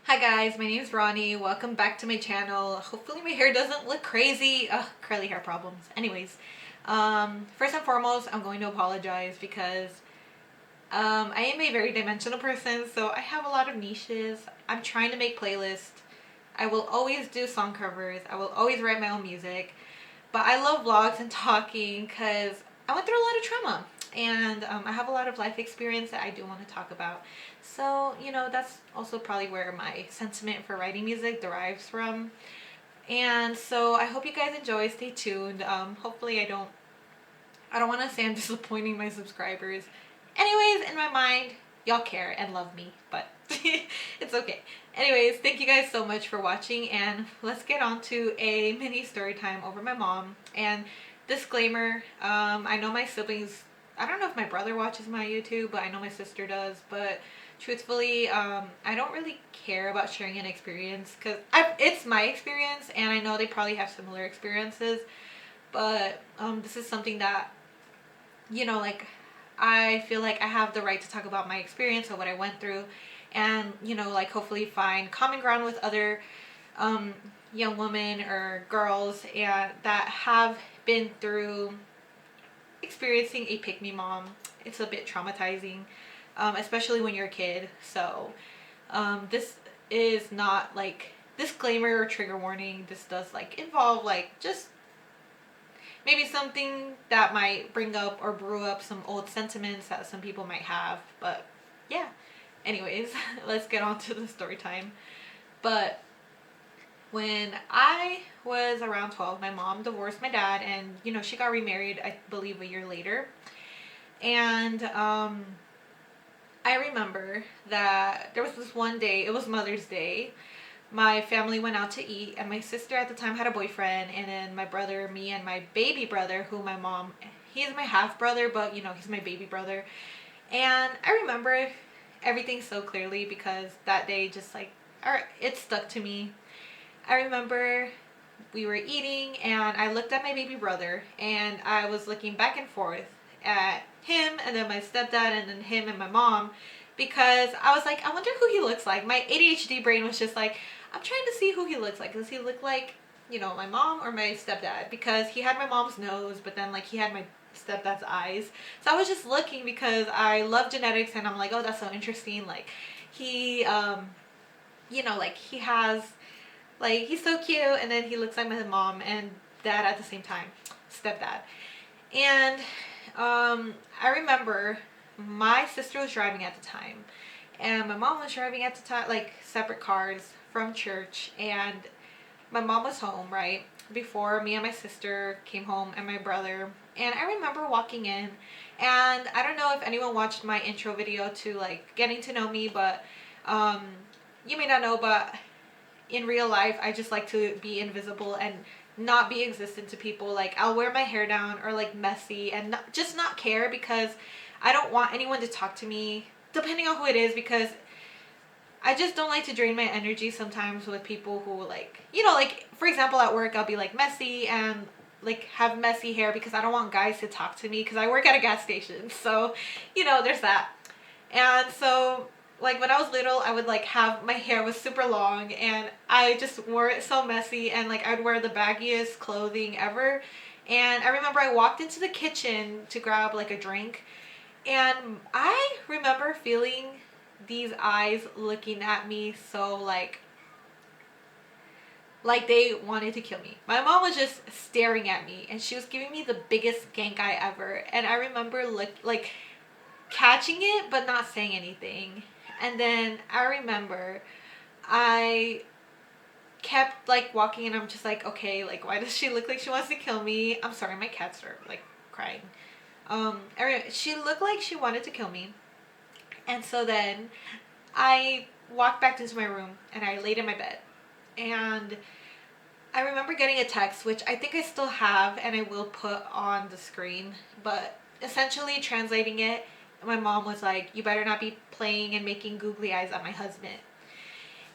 Hi guys, my name is Ronnie. Welcome back to my channel. Hopefully my hair doesn't look crazy. Ugh, curly hair problems. Anyways, first and foremost, I'm going to apologize because I am a very dimensional person, so I have a lot of niches. I'm trying to make playlists. I will always do song covers. I will always write my own music. But I love vlogs and talking because I went through a lot of trauma. And I have a lot of life experience that I do want to talk about. So, that's also probably where my sentiment for writing music derives from. And so I hope you guys enjoy. Stay tuned. Hopefully I don't want to say I'm disappointing my subscribers. Anyways, in my mind, y'all care and love me, but it's okay. Anyways, thank you guys so much for watching, and let's get on to a mini story time over my mom. And disclaimer, I know my siblings, I don't know if my brother watches my YouTube, but I know my sister does, but truthfully, I don't really care about sharing an experience because it's my experience, and I know they probably have similar experiences, but this is something that like I feel like I have the right to talk about my experience or what I went through, and like hopefully find common ground with other young women or girls and that have been through experiencing a pick me mom. It's a bit traumatizing, especially when you're a kid. So this is not like disclaimer or trigger warning. This does like involve like just maybe something that might bring up or brew up some old sentiments that some people might have. But yeah, anyways, let's get on to the story time. But when I was around 12, my mom divorced my dad, and she got remarried, I believe, a year later. And I remember that there was this one day, it was Mother's Day. My family went out to eat, and my sister at the time had a boyfriend, and then my brother, me, and my baby brother, who my mom, he is my half brother, but he's my baby brother. And I remember everything so clearly because that day just like, it stuck to me. I remember we were eating, and I looked at my baby brother, and I was looking back and forth at him, and then my stepdad, and then him and my mom, because I was like, I wonder who he looks like. My ADHD brain was just like, I'm trying to see who he looks like. Does he look like, my mom or my stepdad? Because he had my mom's nose, but then like he had my stepdad's eyes. So I was just looking because I love genetics, and I'm like, oh, that's so interesting. Like he, like he has, like he's so cute, and then he looks like my mom and dad at the same time, stepdad. And I remember my sister was driving at the time, and my mom was driving at the time, like separate cars from church, and my mom was home right before me and my sister came home and my brother. And I remember walking in, and I don't know if anyone watched my intro video to like getting to know me, but you may not know, but in real life I just like to be invisible and not be existent to people. Like I'll wear my hair down or like messy and just not care, because I don't want anyone to talk to me, depending on who it is, because I just don't like to drain my energy sometimes with people who like, like for example at work I'll be like messy and like have messy hair because I don't want guys to talk to me because I work at a gas station. So, there's that. And so like when I was little, I would like have my hair was super long, and I just wore it so messy, and like I'd wear the baggiest clothing ever. And I remember I walked into the kitchen to grab like a drink, and I remember feeling these eyes looking at me so like they wanted to kill me. My mom was just staring at me, and she was giving me the biggest gank eye ever. And I remember like catching it but not saying anything. And then I remember I kept like walking, and I'm just like, okay, like why does she look like she wants to kill me? I'm sorry, my cats are like crying. She looked like she wanted to kill me. And so then I walked back into my room, and I laid in my bed. And I remember getting a text, which I think I still have and I will put on the screen, but essentially translating it, my mom was like, you better not be playing and making googly eyes at my husband.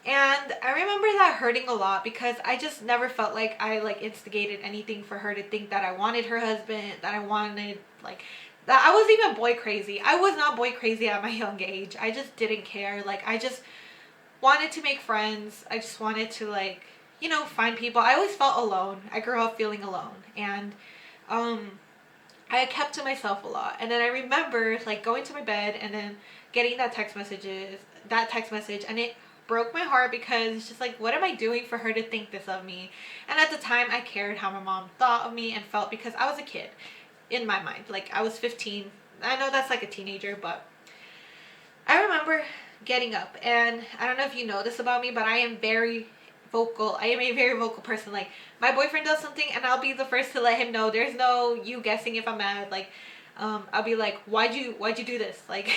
And I remember that hurting a lot because I just never felt like I like instigated anything for her to think that I wanted her husband, that I wanted like that I was even boy crazy. I was not boy crazy at my young age. I just didn't care. Like I just wanted to make friends. I just wanted to like, find people. I always felt alone. I grew up feeling alone, and I kept to myself a lot. And then I remember like going to my bed and then getting that text message, and it broke my heart because it's just like, what am I doing for her to think this of me? And at the time I cared how my mom thought of me and felt, because I was a kid in my mind. Like, I was 15. I know that's like a teenager, but I remember getting up, and I don't know if you know this about me, but I am very vocal. I am a very vocal person. Like, my boyfriend does something and I'll be the first to let him know. There's no you guessing if I'm mad. Like, I'll be like, why'd you do this? Like,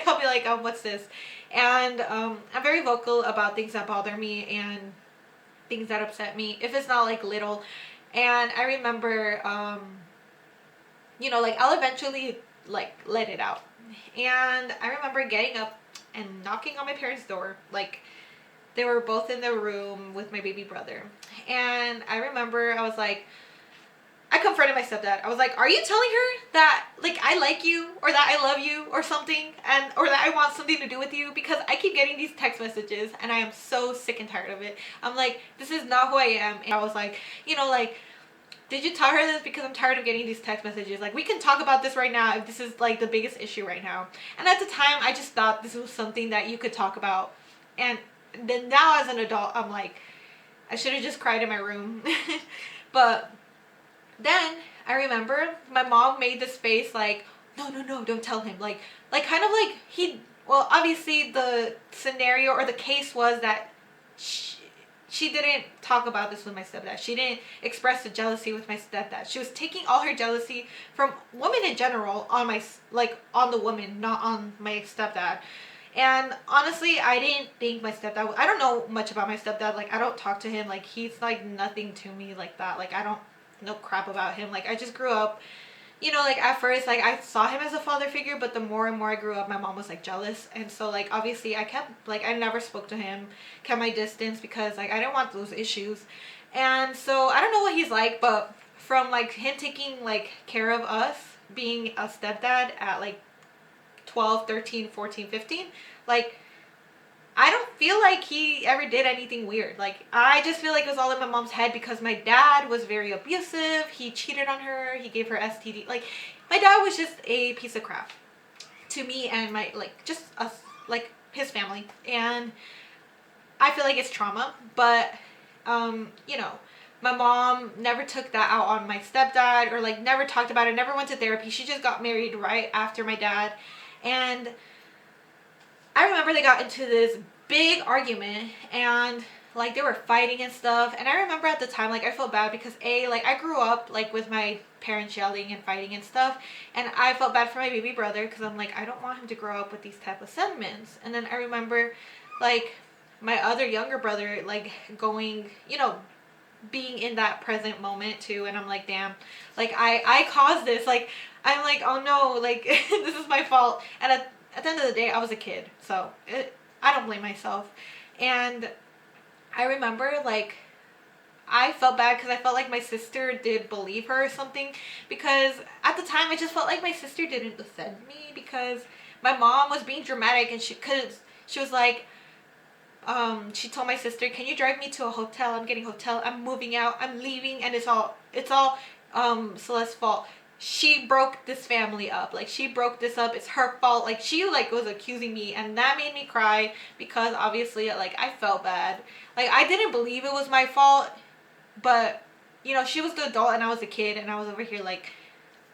I'll be like, what's this? And I'm very vocal about things that bother me and things that upset me, if it's not like little. And I remember, like, I'll eventually like let it out. And I remember getting up and knocking on my parents' door. Like, they were both in the room with my baby brother. And I remember I was like, I confronted my stepdad. I was like, are you telling her that like I like you, or that I love you or something, and or that I want something to do with you? Because I keep getting these text messages and I am so sick and tired of it. I'm like, this is not who I am. And I was like, like, did you tell her this? Because I'm tired of getting these text messages. Like, we can talk about this right now if this is like the biggest issue right now. And at the time I just thought this was something that you could talk about. And then now as an adult, I'm like, I should have just cried in my room. But then I remember my mom made this face like, no, don't tell him. Like kind of like well, obviously the scenario or the case was that she didn't talk about this with my stepdad. She didn't express the jealousy with my stepdad. She was taking all her jealousy from women in general on on the woman, not on my stepdad. And honestly, I didn't think my stepdad, I don't know much about my stepdad. Like, I don't talk to him. Like, he's like nothing to me like that. Like, I don't know crap about him. Like, I just grew up, like, at first, like, I saw him as a father figure, but the more and more I grew up, my mom was like jealous. And so, like, obviously I kept, like, I never spoke to him, kept my distance, because like I didn't want those issues. And so I don't know what he's like, but from like him taking like care of us, being a stepdad at like 12, 13, 14, 15, like, I don't feel like he ever did anything weird. Like, I just feel like it was all in my mom's head, because my dad was very abusive. He cheated on her. He gave her STD. Like, my dad was just a piece of crap to me and my, like, just us, like, his family. And I feel like it's trauma. But, my mom never took that out on my stepdad, or like never talked about it, never went to therapy. She just got married right after my dad. And I remember they got into this big argument, and like they were fighting and stuff. And I remember at the time, like, I felt bad because like I grew up like with my parents yelling and fighting and stuff, and I felt bad for my baby brother, because I'm like, I don't want him to grow up with these type of sentiments. And then I remember like my other younger brother like going, being in that present moment too. And I'm like, damn, like I caused this. Like, I'm like, oh no, like this is my fault. And at the end of the day, I was a kid, so I don't blame myself. And I remember like I felt bad because I felt like my sister did believe her or something, because at the time I just felt like my sister didn't defend me, because my mom was being dramatic, and she was like, she told my sister, can you drive me to a hotel? I'm getting hotel. I'm moving out. I'm leaving. And it's all Celeste's fault. She broke this family up. Like, she broke this up. It's her fault. Like, she like was accusing me, and that made me cry, because obviously like I felt bad. Like, I didn't believe it was my fault, but she was the adult and I was a kid, and I was over here like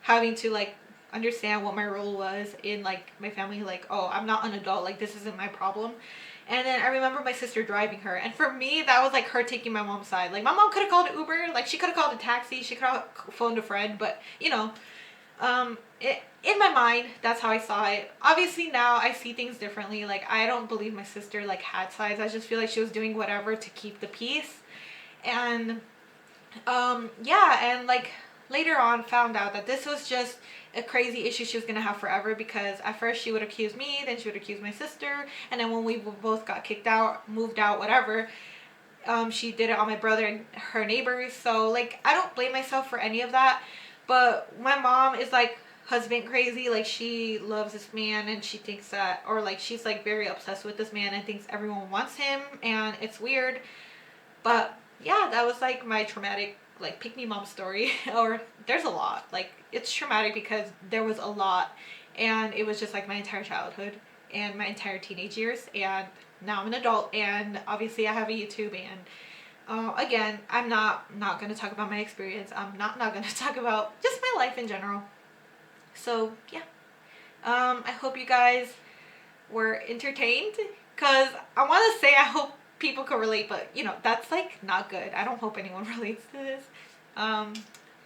having to like understand what my role was in like my family. Like, oh, I'm not an adult. Like, this isn't my problem. And then I remember my sister driving her. And for me, that was like her taking my mom's side. Like, my mom could have called an Uber. Like, she could have called a taxi. She could have phoned a friend. But, in my mind, that's how I saw it. Obviously, now I see things differently. Like, I don't believe my sister, like, had sides. I just feel like she was doing whatever to keep the peace. And, yeah. And, like, later on found out that this was just a crazy issue she was gonna have forever, because at first she would accuse me, then she would accuse my sister, and then when we both got kicked out, moved out, whatever, she did it on my brother and her neighbors. So like, I don't blame myself for any of that, but my mom is like husband crazy. Like, she loves this man and she thinks that, or like she's like very obsessed with this man and thinks everyone wants him, and it's weird. But yeah, that was like my traumatic like pick me mom story. Or there's a lot. Like, it's traumatic because there was a lot, and it was just like my entire childhood and my entire teenage years, and now I'm an adult, and obviously I have a YouTube, and again, I'm not gonna talk about my experience. I'm not gonna talk about just my life in general. So yeah, I hope you guys were entertained, because I want to say I hope people could relate, but you know, that's like not good. I don't hope anyone relates to this.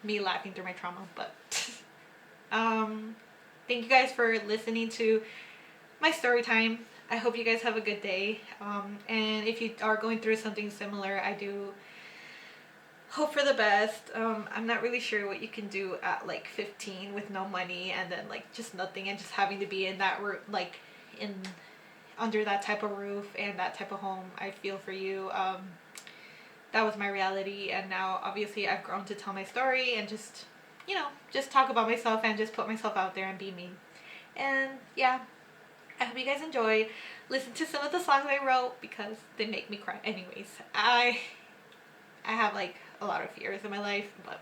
Me laughing through my trauma, but thank you guys for listening to my story time. I hope you guys have a good day. And if you are going through something similar, I do hope for the best. I'm not really sure what you can do at like 15 with no money, and then like just nothing, and just having to be in that like in under that type of roof and that type of home. I feel for you. That was my reality, and now obviously I've grown to tell my story and just, you know, just talk about myself and just put myself out there and be me. And yeah, I hope you guys enjoy. Listen to some of the songs I wrote because they make me cry. Anyways, I have like a lot of fears in my life, but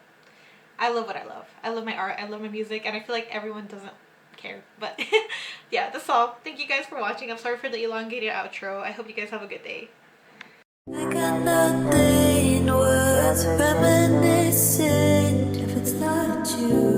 I love what I love. I love my art, I love my music, and I feel like everyone doesn't care. But yeah, that's all. Thank you guys for watching. I'm sorry for the elongated outro. I hope you guys have a good day. I got nothing worth reminiscing if it's not you.